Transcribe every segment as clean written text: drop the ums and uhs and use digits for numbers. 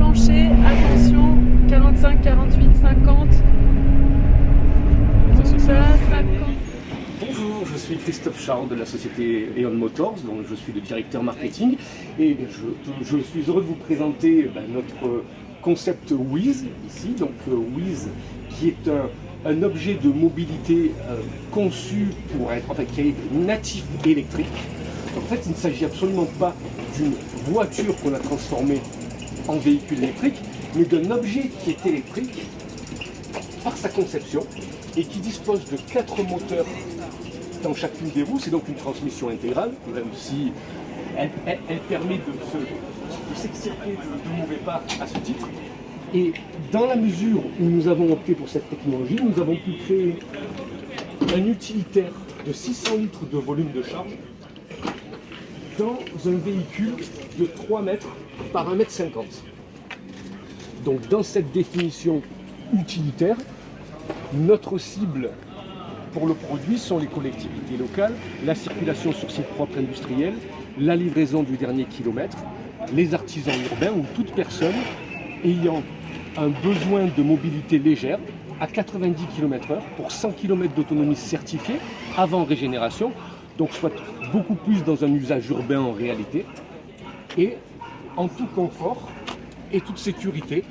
branché, attention, 45, 48, 50. Attention, ça va. 50. Bonjour, je suis Christophe Charles de la société Eon Motors, dont je suis le directeur marketing, et je suis heureux de vous présenter notre concept Wheeze ici. Donc Wheeze, qui est un objet de mobilité conçu pour être, qui est natif électrique. Donc, en fait, il ne s'agit absolument pas d'une voiture qu'on a transformée en véhicule électrique, mais d'un objet qui est électrique par sa conception et qui dispose de 4 moteurs dans chacune des roues. C'est donc une transmission intégrale, même si elle permet de s'extirper de mauvais pas à ce titre. Et dans la mesure où nous avons opté pour cette technologie, nous avons pu créer un utilitaire de 600 litres de volume de charge dans un véhicule de 3 mètres par 1,50 m. Donc dans cette définition utilitaire, notre cible pour le produit sont les collectivités locales, la circulation sur site propre industriel, la livraison du dernier kilomètre, les artisans urbains ou toute personne ayant un besoin de mobilité légère à 90 km/h pour 100 km d'autonomie certifiée avant régénération, donc soit beaucoup plus dans un usage urbain en réalité, et en tout confort et toute sécurité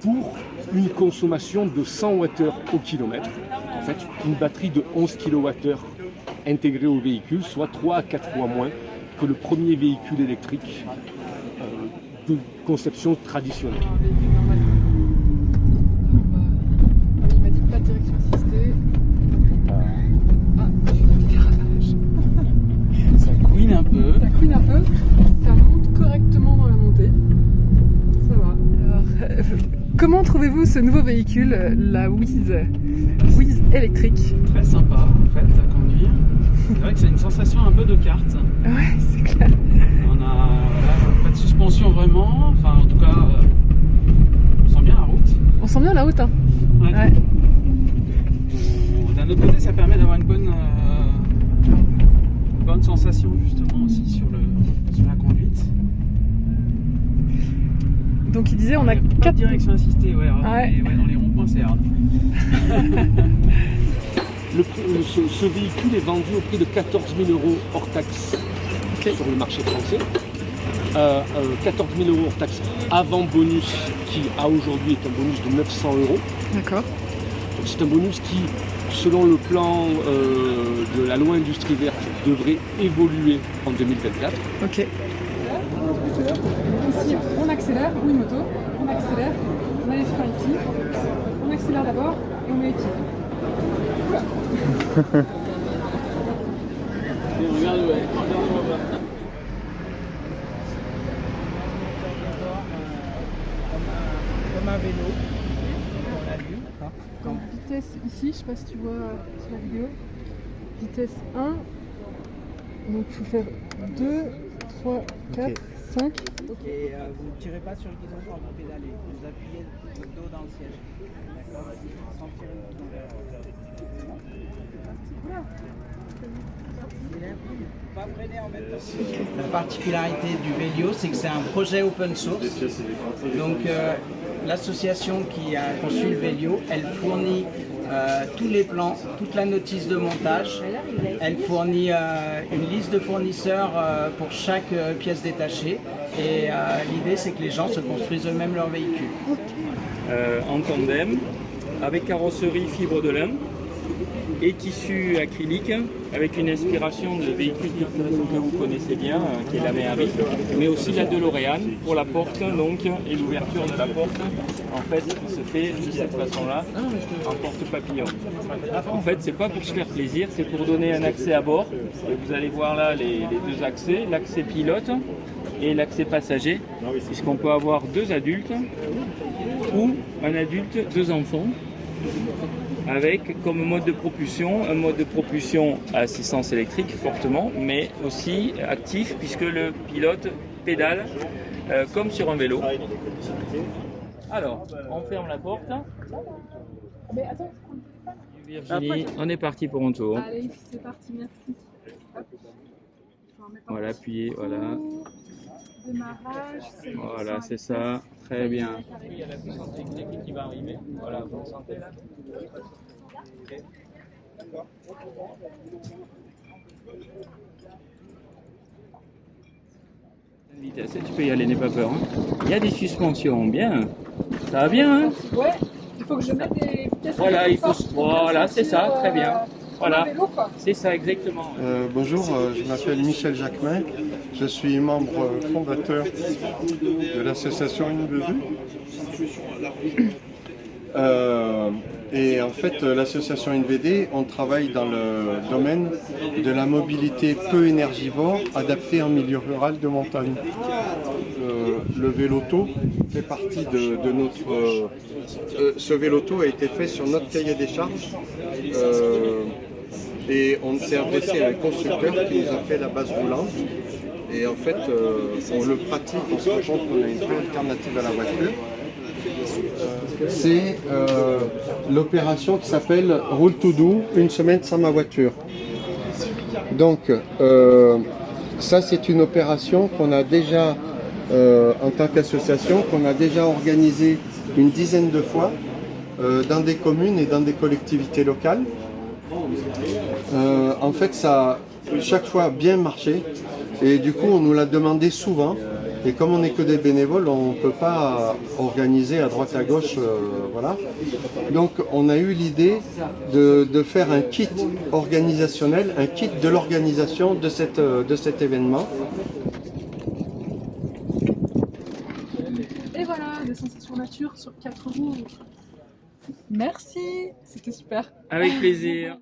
pour une consommation de 100 Wh au kilomètre. En fait, une batterie de 11 kWh intégrée au véhicule, soit 3 à 4 fois moins que le premier véhicule électrique de conception traditionnelle. Il m'a dit pas de direction assistée. Garage. Ça couine un peu. Ça couine un peu. Ça monte correctement dans la montée. Ça va. Alors, comment trouvez-vous ce nouveau véhicule, la Wheeze électrique? Très sympa en fait à conduire. C'est vrai que c'est une sensation un peu de kart. Ouais, c'est clair. On a pas de suspension vraiment, enfin en tout cas on sent bien la route. On sent bien la route, hein. Ouais. D'un autre côté ça permet d'avoir une bonne sensation justement aussi sur la conduite. Donc il disait on a pas 4 de direction assistée, ouais, dans les ronds-points c'est hard. Ce véhicule est vendu au prix de 14 000 € hors taxe sur le marché français. 14 000 € hors taxe avant bonus, qui à aujourd'hui est un bonus de 900 €. D'accord. C'est un bonus qui, selon le plan de la loi industrie verte, devrait évoluer en 2024. Ok. Ici, on accélère, ou une moto, on accélère, on a les freins ici, on accélère d'abord et on met les pieds. Comme un vélo, on l'allume. Donc, vitesse ici, je sais pas si tu vois sur la vidéo, vitesse 1, donc il faut faire 2, 3, 4, 5. Et vous ne tirez pas sur le guidon quand vous pédalez, vous appuyez le dos dans le siège. D'accord. Sans tirer le guidon. Pas freiner en même temps. La particularité du Velio, c'est que c'est un projet open source. Donc l'association qui a conçu le Velio, elle fournit tous les plans, toute la notice de montage. Elle fournit une liste de fournisseurs pour chaque pièce détachée. Et l'idée, c'est que les gens se construisent eux-mêmes leur véhicule. En tandem, avec carrosserie fibre de lin et tissu acrylique, avec une inspiration de véhicule que vous connaissez bien, qui est la Méhari, mais aussi la DeLorean pour la porte donc, et l'ouverture de la porte, en fait, qui se fait de cette façon-là, en porte-papillon. En fait, c'est pas pour se faire plaisir, c'est pour donner un accès à bord. Et vous allez voir là les deux accès, l'accès pilote et l'accès passager, puisqu'on peut avoir 2 adultes ou un adulte, 2 enfants, avec comme mode de propulsion, un mode de propulsion à assistance électrique fortement, mais aussi actif, puisque le pilote pédale comme sur un vélo. Alors, on ferme la porte. Mais attends, Virginie, on est parti pour un tour. allez, c'est parti, merci. Hop. Voilà, appuyez, voilà. Démarrage, Voilà, c'est ça. Très bien. Il y a la puissance électrique qui va arriver. Voilà, vous le sentez là. Okay. D'accord. Vitesse, tu peux y aller, n'aie pas peur. Hein. Il y a des suspensions, bien. Ça va bien, hein? Ouais, il faut que je mette des vitesses. Voilà, il faut. Voilà, c'est ça, très bien. Voilà, vélo, c'est ça exactement. Bonjour, je m'appelle Michel Jacquemin, je suis membre fondateur de l'association InVD. Et en fait, l'association InVD, on travaille dans le domaine de la mobilité peu énergivore adaptée en milieu rural de montagne. Le vélo-auto fait partie de notre... ce vélo-auto a été fait sur notre cahier des charges. Et on s'est adressé à un constructeur qui nous a fait la base roulante. Et en fait, on le pratique, on se rend compte qu'on a une vraie alternative à la voiture. C'est l'opération qui s'appelle Roule to Do, une semaine sans ma voiture. Donc, ça c'est une opération qu'on a déjà, en tant qu'association, qu'on a déjà organisée une dizaine de fois dans des communes et dans des collectivités locales. En fait, ça a chaque fois bien marché et du coup on nous l'a demandé souvent et comme on n'est que des bénévoles, on ne peut pas organiser à droite à gauche, voilà. Donc on a eu l'idée de faire un kit organisationnel, un kit de l'organisation de cet événement. Et voilà, des sensations nature sur 4 roues. Merci, c'était super. Avec plaisir.